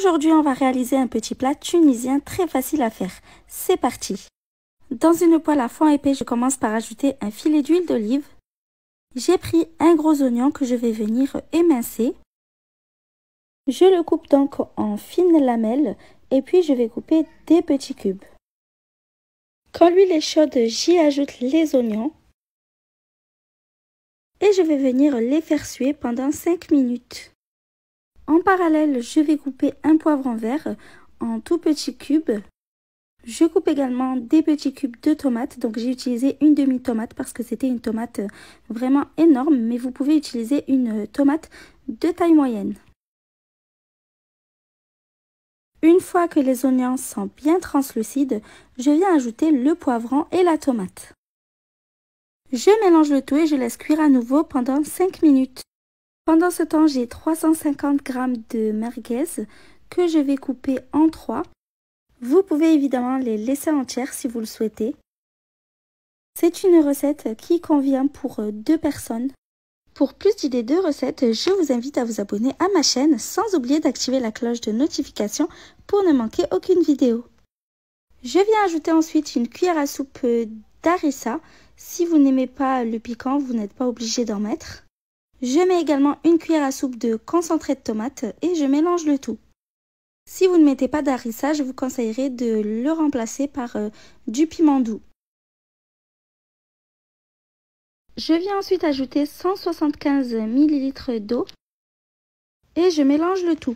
Aujourd'hui, on va réaliser un petit plat tunisien très facile à faire. C'est parti! Dans une poêle à fond épais, je commence par ajouter un filet d'huile d'olive. J'ai pris un gros oignon que je vais venir émincer. Je le coupe donc en fines lamelles et puis je vais couper des petits cubes. Quand l'huile est chaude, j'y ajoute les oignons et je vais venir les faire suer pendant 5 minutes. En parallèle, je vais couper un poivron vert en tout petits cubes. Je coupe également des petits cubes de tomates, donc j'ai utilisé une demi-tomate parce que c'était une tomate vraiment énorme, mais vous pouvez utiliser une tomate de taille moyenne. Une fois que les oignons sont bien translucides, je viens ajouter le poivron et la tomate. Je mélange le tout et je laisse cuire à nouveau pendant 5 minutes. Pendant ce temps, j'ai 350 g de merguez que je vais couper en 3. Vous pouvez évidemment les laisser entières si vous le souhaitez. C'est une recette qui convient pour 2 personnes. Pour plus d'idées de recettes, je vous invite à vous abonner à ma chaîne sans oublier d'activer la cloche de notification pour ne manquer aucune vidéo. Je viens ajouter ensuite une cuillère à soupe d'harissa. Si vous n'aimez pas le piquant, vous n'êtes pas obligé d'en mettre. Je mets également une cuillère à soupe de concentré de tomate et je mélange le tout. Si vous ne mettez pas d'harissa, je vous conseillerais de le remplacer par du piment doux. Je viens ensuite ajouter 175 ml d'eau et je mélange le tout.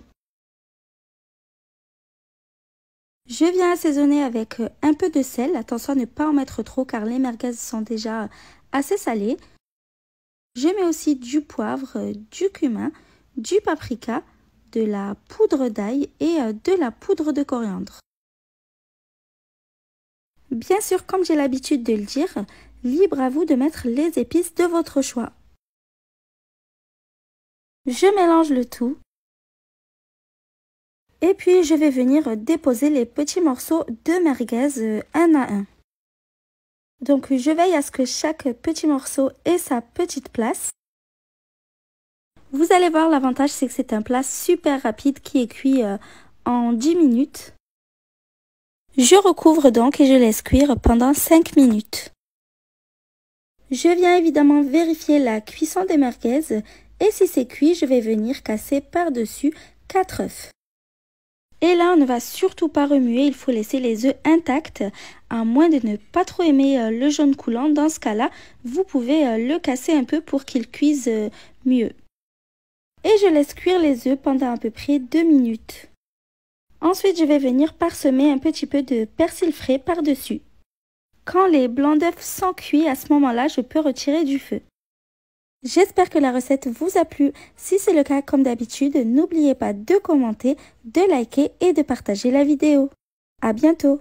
Je viens assaisonner avec un peu de sel. Attention à ne pas en mettre trop car les merguez sont déjà assez salées. Je mets aussi du poivre, du cumin, du paprika, de la poudre d'ail et de la poudre de coriandre. Bien sûr, comme j'ai l'habitude de le dire, libre à vous de mettre les épices de votre choix. Je mélange le tout. Et puis, je vais venir déposer les petits morceaux de merguez un à un. Donc, je veille à ce que chaque petit morceau ait sa petite place. Vous allez voir, l'avantage, c'est que c'est un plat super rapide qui est cuit en 10 minutes. Je recouvre donc et je laisse cuire pendant 5 minutes. Je viens évidemment vérifier la cuisson des merguez et si c'est cuit, je vais venir casser par-dessus 4 œufs. Et là, on ne va surtout pas remuer, il faut laisser les œufs intacts, à moins de ne pas trop aimer le jaune coulant. Dans ce cas-là, vous pouvez le casser un peu pour qu'il cuise mieux. Et je laisse cuire les œufs pendant à peu près 2 minutes. Ensuite, je vais venir parsemer un petit peu de persil frais par-dessus. Quand les blancs d'œufs sont cuits, à ce moment-là, je peux retirer du feu. J'espère que la recette vous a plu. Si c'est le cas, comme d'habitude, n'oubliez pas de commenter, de liker et de partager la vidéo. À bientôt!